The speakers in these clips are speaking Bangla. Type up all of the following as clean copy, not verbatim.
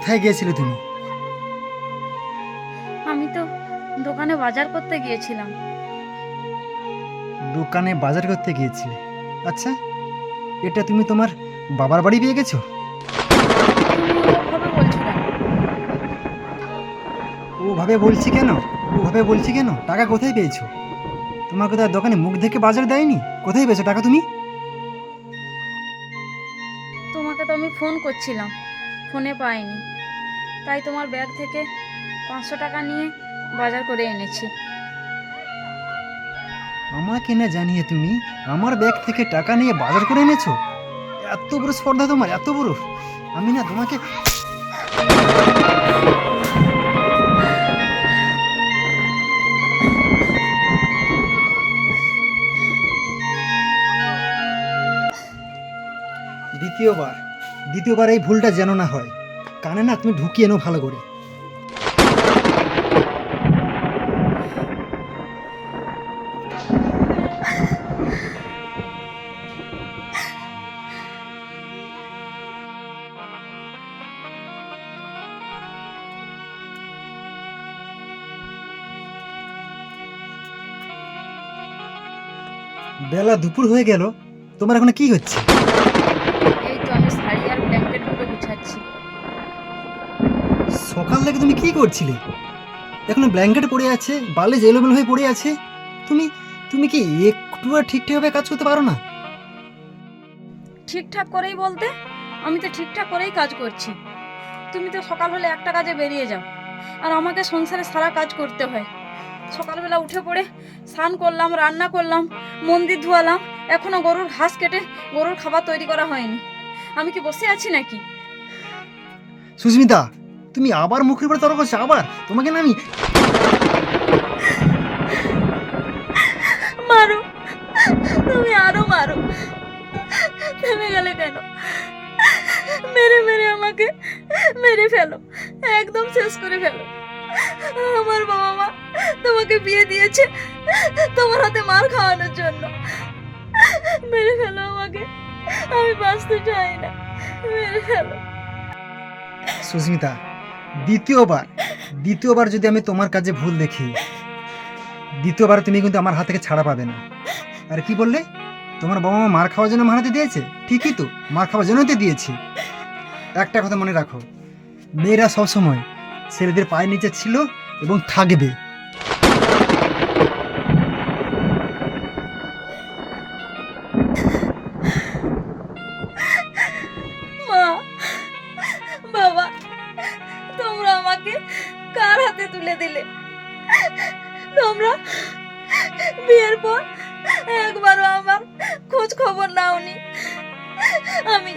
কোথায় গিয়েছিলে তুমি? আমি তো দোকানে বাজার করতে গিয়েছিলাম। দোকানে বাজার করতে গিয়েছিলে? আচ্ছা, এটা তুমি তোমার বাবার বাড়ি পেয়ে গেছো? তুমি ওভাবে বলছো কেন? ওভাবে বলছি কেন? ওভাবে বলছি কেন? টাকা কোথায় পেয়েছো? তোমার কোথায় দোকানে মুখ দেখে বাজার দেয়নি? কোথায় পেয়েছো টাকা তুমি? তোমাকে তো আমি ফোন করছিলাম, ফোনে পাইনি, তাই তোমার ব্যাগ থেকে 500 টাকা নিয়ে বাজার করে এনেছি। আমাকে না জানিয়ে তুমি আমার ব্যাগ থেকে টাকা নিয়ে বাজার করে এনেছো? এত বড় স্পর্ধা তোমার, এত বড়! আমি না তোমাকে... দ্বিতীয়বার দ্বিতীয়বার এই ভুলটা যেন না হয়। কানে না তুমি ঢুকিয়ে নাও ভালো করে। বেলা দুপুর হয়ে গেল, তোমার এখন কি হচ্ছে? এই তো আমি শাড়ি আর ব্ল্যাঙ্কেটগুলো গুছাচ্ছি। সকাল থেকে তুমি কি করছিলে? এখন ব্ল্যাঙ্কেট পড়ে আছে, বালিশ এলোমেলো হয়ে পড়ে আছে। তুমি তুমি কি একটু ঠিকঠাকভাবে কাজ করতে পারো না? ঠিকঠাক করেই বলতে, আমি তো ঠিকঠাক করেই কাজ করছি। তুমি তো সকাল হলে একটা কাজে বেরিয়ে যাও, আর আমাকে সংসারে সারা কাজ করতে হয়। সকালবেলা উঠে পড়ে স্নান করলাম, রান্না করলাম, মন্দির ধোয়ালাম, এখনো গরুর ঘাস কেটে গরুর খাবার তৈরি করা হয়নি। আমি কি বসে আছি নাকি? সুস্মিতা, তুমি আবার মুখের উপরে তর্ক করছো? আবার তোমাকে না আমি... মারো, তুমি আরো মারো। থেমে গেলে কেন? মেরে মেরে আমাকে মেরে ফেলো, একদম শেষ করে ফেলো। আমার বাবা মা তোমাকে বিয়ে দিয়েছে তোমার হাতে মার খাওয়ানোর জন্য। মেরে ফেলো আমাকে, আমি বাঁচতে চাই না, মেরে ফেলো। সুস্মিতা, দ্বিতীয়বার দ্বিতীয়বার যদি আমি তোমার কাজে ভুল দেখি, দ্বিতীয়বার তুমি কিন্তু আমার হাত থেকে ছাড়া পাবে না। আর কি বললে? তোমার বাবা মা মার খাওয়ার জন্য আমার হাতে দিয়েছে? ঠিকই তো, মার খাওয়ার জন্যই তো দিয়েছি। একটা কথা মনে রাখো, মেয়েরা সবসময় ছেলেদের পায়ের নিচে ছিল এবং থাকবে। মা, বাবা, তোমরা আমাকে কার হাতে তুলে দিলে? তোমরা বিয়ের পর একবারও আমার খোঁজ খবর নাওনি আমি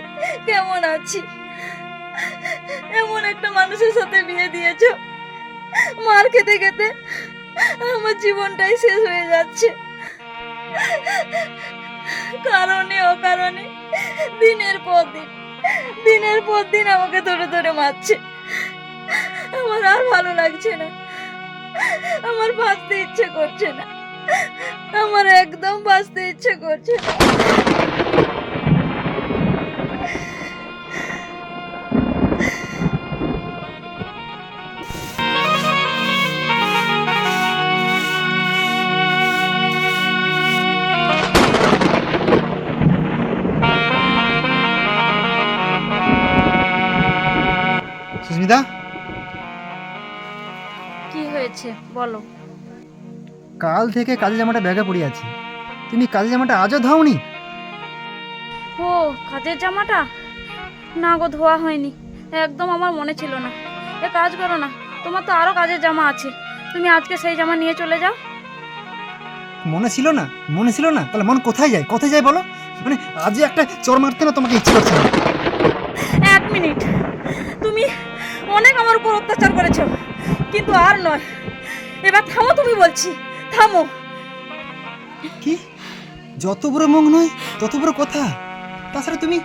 কেমন আছি। এমন একটা মানুষের সাথে বিয়ে দিয়েছো, মার খেতে খেতে আমার জীবনটাই শেষ হয়ে যাচ্ছে। কারণে অকারণে দিনের পর দিন আমাকে ধরে ধরে মারছে। আমার আর ভালো লাগছে না, আমার বাঁচতে ইচ্ছে করছে না, আমার একদম বাঁচতে ইচ্ছে করছে না। সুস্মিতা, কি হয়েছে বলো? কাল থেকে কাজের জামাটা ব্যাগে পড়ে আছে, তুমি কাজের জামাটা আজও ধাওনি? ও, কাজের জামাটা? না গো, ধোয়া হয়নি, একদম আমার মনে ছিল না। এ কাজ করো না, তোমার তো আরো কাজের জামা আছে, তুমি আজকে সেই জামা নিয়ে চলে যাও। মনে ছিল না? মনে ছিল না? তাহলে মন কোথায় যায়? কোথায় যায় বলো? মানে আজ একটা চর মারতে না তোমাকে ইচ্ছে করছে না। 1 মিনিট, তুমি অনেক আমার উপর অত্যাচার করেছো, কিন্তু আর নয়। এবার থামো, তুমি বলছি, থামো। কি? যত বড় মুখ নয় তত বড় কথা। তাছাড়া তুমি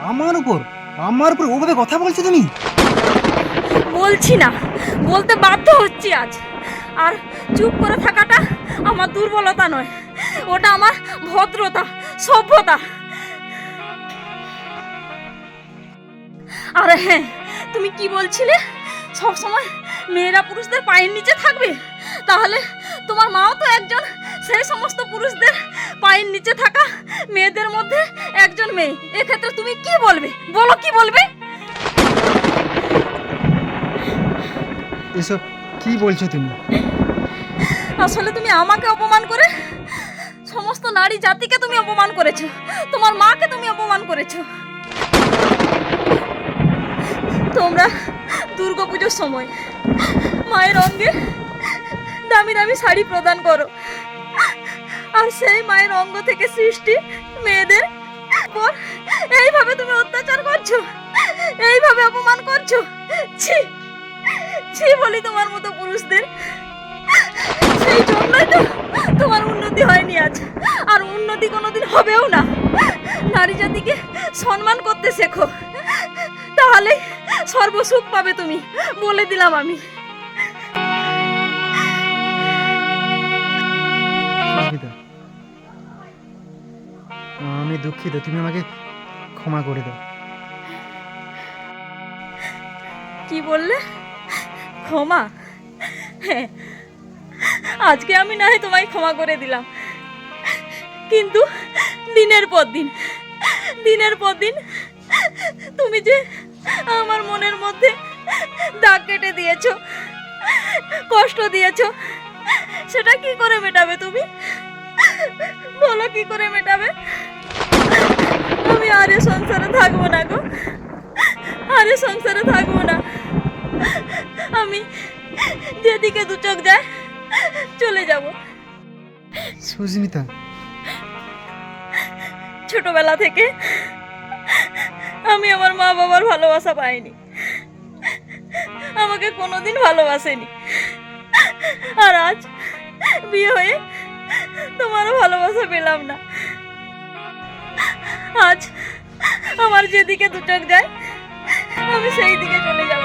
আমার উপর ওভাবে কথা বলছো তুমি? বলছি না, বলতে বাধ্য হচ্ছি আজ। আর চুপ করে থাকাটা আমার দুর্বলতা নয়, ওটা আমার ভদ্রতা, সভ্যতা। আরে হ্যাঁ, তুমি কি বলছিলে সব সময় মেয়েরা পুরুষদের পায়ের নিচে থাকবে? তাহলে তোমার মাও তো একজন সেই সমস্ত পুরুষদের পায়ের নিচে থাকা মেয়েদের মধ্যে একজন মেয়ে। এক্ষেত্রে তুমি কি বলবে? বলো, কি বলবে? এসব কি বলছো তুমি? আসলে তুমি আমাকে অপমান করে সমস্ত নারী জাতিকে তুমি অপমান করেছো, তোমার মাকে তুমি অপমান করেছো। তোমরা দুর্গাপুজোর সময় মায়ের অঙ্গে দামি দামি শাড়ি প্রদান করো, আর সেই মায়ের অঙ্গ থেকে সৃষ্টি মেয়েদের পর এইভাবে তুমি অত্যাচার করছো, এইভাবে অপমান করছো। ছি ছি বলি তোমার মতো পুরুষদের। সেই জন্যই তো তোমার উন্নতি হয়নি আজ, আর উন্নতি কোনোদিন হবেও না। নারী জাতিকে সম্মান করতে শেখো, তাহলে সর্বসুখ পাবে তুমি, বলে দিলাম আমি। সুস্মিতা, আমি দুঃখিত, তুমি আমাকে ক্ষমা করে দাও। কি বললে? ক্ষমা? হ্যাঁ, আজকে আমি না হয় তোমায় ক্ষমা করে দিলাম, কিন্তু দিনের পর দিন তুমি যে আমার মনের মধ্যে দাগ কেটে দিয়েছো, কষ্ট দিয়েছো, সেটা কি করে মেটাবে তুমি? বলো, কি করে মেটাবে? আমি আর এ সংসারে থাকবো না গো, আর এ সংসারে থাকবো না। আমি যেদিকে দু চোখ যায় চলে যাব। সুস্মিতা, ছোটবেলা থেকে আমি আমার মা বাবার ভালোবাসা পাইনি, আমাকে কোনোদিন ভালোবাসেনি, আর আজ বিয়ে হয়ে তোমারও ভালোবাসা পেলাম না। আজ আমার যেদিকে দু চোখ যায় আমি সেই দিকে চলে যাব।